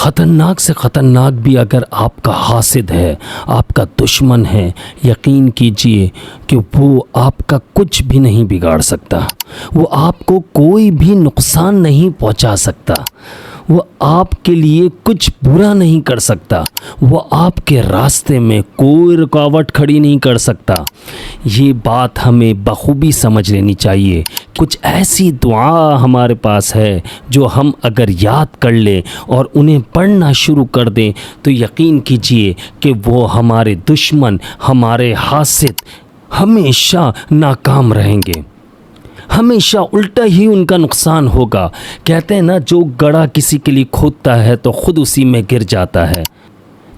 خطرناک سے خطرناک بھی اگر آپ کا حاسد ہے، آپ کا دشمن ہے، یقین کیجئے کہ وہ آپ کا کچھ بھی نہیں بگاڑ سکتا، وہ آپ کو کوئی بھی نقصان نہیں پہنچا سکتا، وہ آپ کے لیے کچھ برا نہیں کر سکتا، وہ آپ کے راستے میں کوئی رکاوٹ کھڑی نہیں کر سکتا۔ یہ بات ہمیں بخوبی سمجھ لینی چاہیے۔ کچھ ایسی دعا ہمارے پاس ہے جو ہم اگر یاد کر لیں اور انہیں پڑھنا شروع کر دیں تو یقین کیجئے کہ وہ ہمارے دشمن، ہمارے حاسد ہمیشہ ناکام رہیں گے، ہمیشہ الٹا ہی ان کا نقصان ہوگا۔ کہتے ہیں نا، جو گڑھا کسی کے لیے کھودتا ہے تو خود اسی میں گر جاتا ہے۔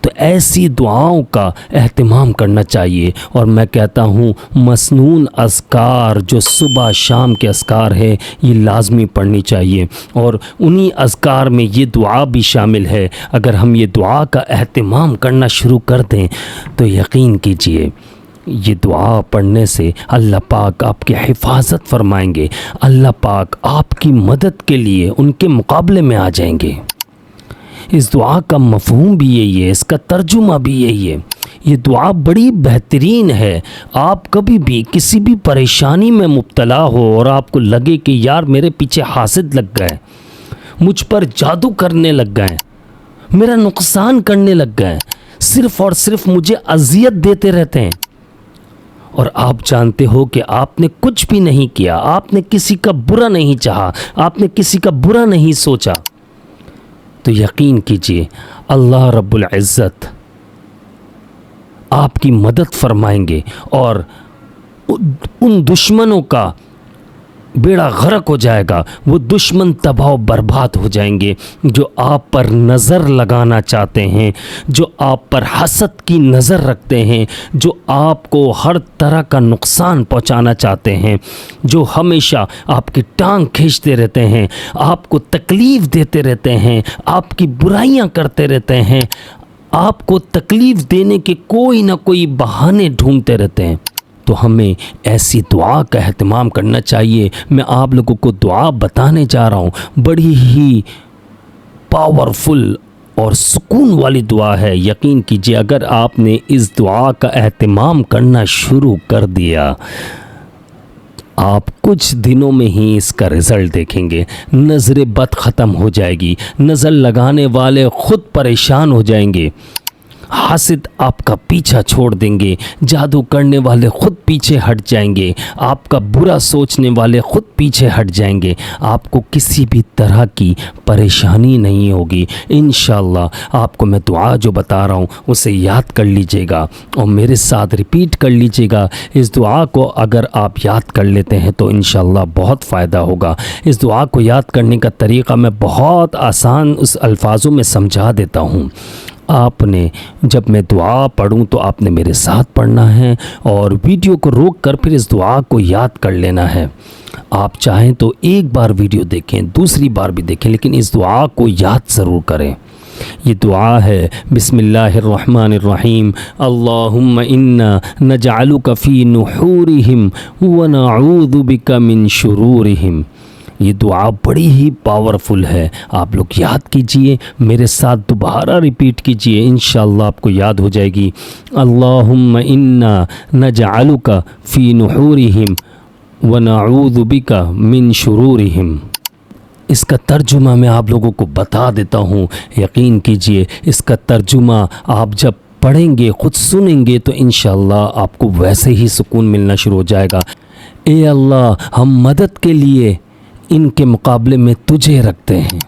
تو ایسی دعاؤں کا اہتمام کرنا چاہیے، اور میں کہتا ہوں مسنون اذکار جو صبح شام کے اذکار ہے یہ لازمی پڑھنی چاہیے، اور انہی اذکار میں یہ دعا بھی شامل ہے۔ اگر ہم یہ دعا کا اہتمام کرنا شروع کر دیں تو یقین کیجئے یہ دعا پڑھنے سے اللہ پاک آپ کی حفاظت فرمائیں گے، اللہ پاک آپ کی مدد کے لیے ان کے مقابلے میں آ جائیں گے۔ اس دعا کا مفہوم بھی یہی ہے، اس کا ترجمہ بھی یہی ہے۔ یہ دعا بڑی بہترین ہے۔ آپ کبھی بھی کسی بھی پریشانی میں مبتلا ہو اور آپ کو لگے کہ یار میرے پیچھے حاسد لگ گئے، مجھ پر جادو کرنے لگ گئے، میرا نقصان کرنے لگ گئے، صرف اور صرف مجھے اذیت دیتے رہتے ہیں، اور آپ جانتے ہو کہ آپ نے کچھ بھی نہیں کیا، آپ نے کسی کا برا نہیں چاہا، آپ نے کسی کا برا نہیں سوچا، تو یقین کیجئے اللہ رب العزت آپ کی مدد فرمائیں گے، اور ان دشمنوں کا بیڑا غرق ہو جائے گا۔ وہ دشمن تباہ و برباد ہو جائیں گے جو آپ پر نظر لگانا چاہتے ہیں، جو آپ پر حسد کی نظر رکھتے ہیں، جو آپ کو ہر طرح کا نقصان پہنچانا چاہتے ہیں، جو ہمیشہ آپ کی ٹانگ کھینچتے رہتے ہیں، آپ کو تکلیف دیتے رہتے ہیں، آپ کی برائیاں کرتے رہتے ہیں، آپ کو تکلیف دینے کے کوئی نہ کوئی بہانے ڈھونڈتے رہتے ہیں، تو ہمیں ایسی دعا کا اہتمام کرنا چاہیے۔ میں آپ لوگوں کو دعا بتانے جا رہا ہوں، بڑی ہی پاورفل اور سکون والی دعا ہے۔ یقین کیجئے اگر آپ نے اس دعا کا اہتمام کرنا شروع کر دیا، آپ کچھ دنوں میں ہی اس کا رزلٹ دیکھیں گے۔ نظر بد ختم ہو جائے گی، نظر لگانے والے خود پریشان ہو جائیں گے، حاسد آپ کا پیچھا چھوڑ دیں گے، جادو کرنے والے خود پیچھے ہٹ جائیں گے، آپ کا برا سوچنے والے خود پیچھے ہٹ جائیں گے، آپ کو کسی بھی طرح کی پریشانی نہیں ہوگی۔ انشاءاللہ آپ کو میں دعا جو بتا رہا ہوں اسے یاد کر لیجئے گا اور میرے ساتھ ریپیٹ کر لیجئے گا۔ اس دعا کو اگر آپ یاد کر لیتے ہیں تو انشاءاللہ بہت فائدہ ہوگا۔ اس دعا کو یاد کرنے کا طریقہ میں بہت آسان اس الفاظوں میں سمجھا دیتا ہوں۔ آپ نے جب میں دعا پڑھوں تو آپ نے میرے ساتھ پڑھنا ہے اور ویڈیو کو روک کر پھر اس دعا کو یاد کر لینا ہے۔ آپ چاہیں تو ایک بار ویڈیو دیکھیں، دوسری بار بھی دیکھیں، لیکن اس دعا کو یاد ضرور کریں۔ یہ دعا ہے بسم اللہ الرحمن الرحیم، اللہم انا نجعلک فی نحورہم ونعوذ بک من شرورہم۔ یہ دعا بڑی ہی پاورفل ہے، آپ لوگ یاد کیجئے، میرے ساتھ دوبارہ ریپیٹ کیجئے، انشاءاللہ آپ کو یاد ہو جائے گی۔ اللہم انا نجعلک فی نحورہم ونعوذ بک من شرورہم۔ اس کا ترجمہ میں آپ لوگوں کو بتا دیتا ہوں، یقین کیجئے اس کا ترجمہ آپ جب پڑھیں گے، خود سنیں گے تو انشاءاللہ آپ کو ویسے ہی سکون ملنا شروع ہو جائے گا۔ اے اللہ، ہم مدد کے لیے ان کے مقابلے میں تجھے رکھتے ہیں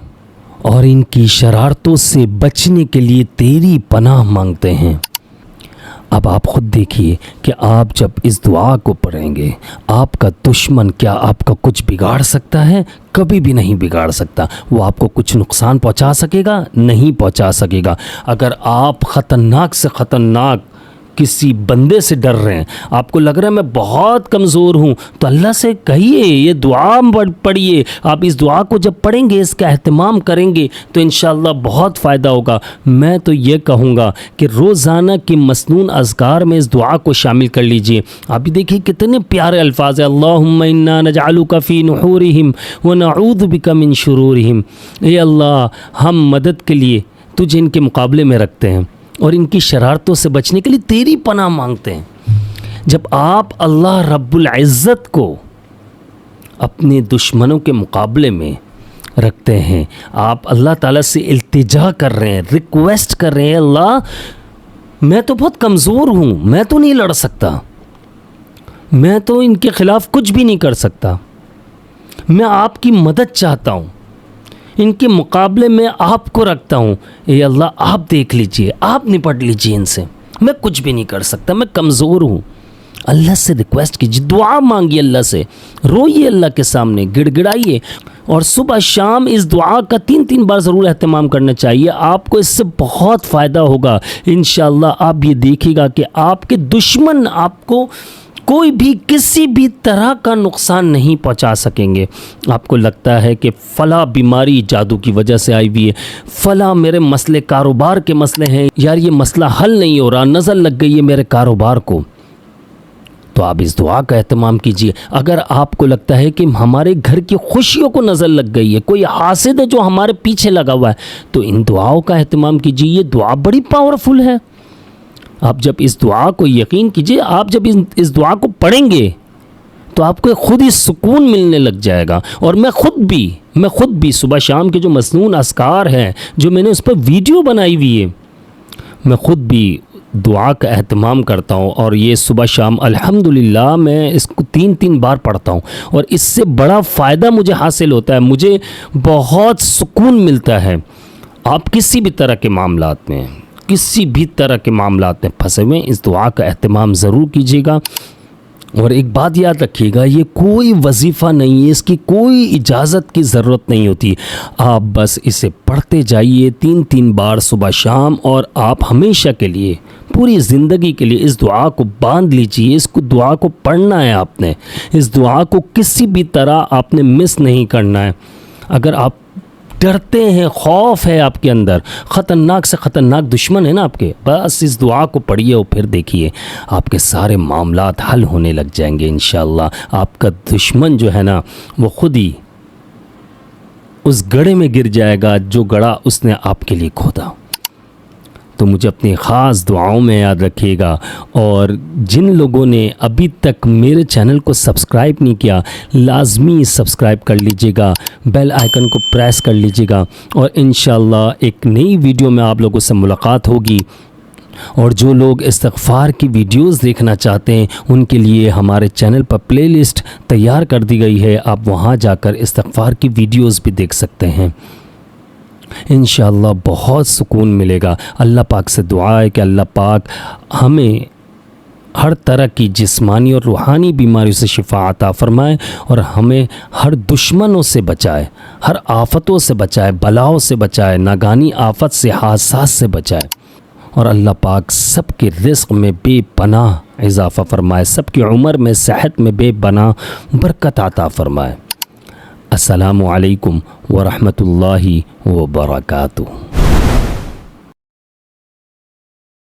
اور ان کی شرارتوں سے بچنے کے لیے تیری پناہ مانگتے ہیں۔ اب آپ خود دیکھیے کہ آپ جب اس دعا کو پڑھیں گے، آپ کا دشمن کیا آپ کا کچھ بگاڑ سکتا ہے؟ کبھی بھی نہیں بگاڑ سکتا۔ وہ آپ کو کچھ نقصان پہنچا سکے گا؟ نہیں پہنچا سکے گا۔ اگر آپ خطرناک سے خطرناک کسی بندے سے ڈر رہے ہیں، آپ کو لگ رہا ہے میں بہت کمزور ہوں، تو اللہ سے کہیے، یہ دعا پڑھیے۔ آپ اس دعا کو جب پڑھیں گے، اس کا اہتمام کریں گے تو انشاءاللہ بہت فائدہ ہوگا۔ میں تو یہ کہوں گا کہ روزانہ کی مسنون اذکار میں اس دعا کو شامل کر لیجئے۔ آپ بھی دیکھیے کتنے پیارے الفاظ ہیں، اللہم انا نجعلک فی نحورہم ونعوذ بک من شرورہم۔ اے اللہ، ہم مدد کے لیے تجھے ان کے مقابلے میں رکھتے ہیں اور ان کی شرارتوں سے بچنے کے لیے تیری پناہ مانگتے ہیں۔ جب آپ اللہ رب العزت کو اپنے دشمنوں کے مقابلے میں رکھتے ہیں، آپ اللہ تعالیٰ سے التجا کر رہے ہیں، ریکویسٹ کر رہے ہیں، اللہ میں تو بہت کمزور ہوں، میں تو نہیں لڑ سکتا، میں تو ان کے خلاف کچھ بھی نہیں کر سکتا، میں آپ کی مدد چاہتا ہوں، ان کے مقابلے میں آپ کو رکھتا ہوں، اے اللہ آپ دیکھ لیجئے، آپ نپٹ لیجئے ان سے، میں کچھ بھی نہیں کر سکتا، میں کمزور ہوں۔ اللہ سے ریکویسٹ کیجیے، دعا مانگیے اللہ سے، روئیے اللہ کے سامنے، گڑ گڑائیے، اور صبح شام اس دعا کا 3 بار ضرور اہتمام کرنا چاہیے۔ آپ کو اس سے بہت فائدہ ہوگا انشاءاللہ۔ آپ یہ دیکھیے گا کہ آپ کے دشمن آپ کو کوئی بھی کسی بھی طرح کا نقصان نہیں پہنچا سکیں گے۔ آپ کو لگتا ہے کہ فلاں بیماری جادو کی وجہ سے آئی ہوئی ہے، فلاں میرے مسئلے کاروبار کے مسئلے ہیں، یار یہ مسئلہ حل نہیں ہو رہا، نظر لگ گئی ہے میرے کاروبار کو، تو آپ اس دعا کا اہتمام کیجئے۔ اگر آپ کو لگتا ہے کہ ہمارے گھر کی خوشیوں کو نظر لگ گئی ہے، کوئی حاسد ہے جو ہمارے پیچھے لگا ہوا ہے، تو ان دعاؤں کا اہتمام کیجئے۔ یہ دعا بڑی پاورفل ہے۔ آپ جب اس دعا کو یقین کیجئے، آپ جب اس دعا کو پڑھیں گے تو آپ کو خود ہی سکون ملنے لگ جائے گا۔ اور میں خود بھی صبح شام کے جو مسنون اذکار ہیں، جو میں نے اس پر ویڈیو بنائی ہوئی ہے، میں خود بھی دعا کا اہتمام کرتا ہوں، اور یہ صبح شام الحمدللہ میں اس کو 3 بار پڑھتا ہوں، اور اس سے بڑا فائدہ مجھے حاصل ہوتا ہے، مجھے بہت سکون ملتا ہے۔ آپ کسی بھی طرح کے معاملات میں پھنسے ہوئے ہیں، اس دعا کا اہتمام ضرور کیجیے گا۔ اور ایک بات یاد رکھیے گا، یہ کوئی وظیفہ نہیں ہے، اس کی کوئی اجازت کی ضرورت نہیں ہوتی، آپ بس اسے پڑھتے جائیے 3 بار صبح شام، اور آپ ہمیشہ کے لیے، پوری زندگی کے لیے اس دعا کو باندھ لیجیے۔ اس کو دعا کو پڑھنا ہے آپ نے، اس دعا کو کسی بھی طرح آپ نے مس نہیں کرنا ہے۔ اگر آپ ڈرتے ہیں، خوف ہے آپ کے اندر، خطرناک سے خطرناک دشمن ہے نا آپ کے، بس اس دعا کو پڑھیے اور پھر دیکھیے آپ کے سارے معاملات حل ہونے لگ جائیں گے انشاءاللہ۔ آپ کا دشمن جو ہے نا وہ خود ہی اس گڑھے میں گر جائے گا جو گڑھا اس نے آپ کے لیے کھودا۔ تو مجھے اپنی خاص دعاؤں میں یاد رکھیے گا، اور جن لوگوں نے ابھی تک میرے چینل کو سبسکرائب نہیں کیا، لازمی سبسکرائب کر لیجئے گا، بیل آئیکن کو پریس کر لیجئے گا، اور انشاءاللہ ایک نئی ویڈیو میں آپ لوگوں سے ملاقات ہوگی۔ اور جو لوگ استغفار کی ویڈیوز دیکھنا چاہتے ہیں ان کے لیے ہمارے چینل پر پلے لسٹ تیار کر دی گئی ہے، آپ وہاں جا کر استغفار کی ویڈیوز بھی دیکھ سکتے ہیں۔ انشاءاللہ بہت سکون ملے گا۔ اللہ پاک سے دعا ہے کہ اللہ پاک ہمیں ہر طرح کی جسمانی اور روحانی بیماریوں سے شفا عطا فرمائے، اور ہمیں ہر دشمنوں سے بچائے، ہر آفتوں سے بچائے، بلاؤں سے بچائے، ناگہانی آفت سے، حادثات سے بچائے، اور اللہ پاک سب کے رزق میں بے پناہ اضافہ فرمائے، سب کی عمر میں، صحت میں بے پناہ برکت عطا فرمائے۔ السلام علیکم ورحمۃ اللہ وبرکاتہ۔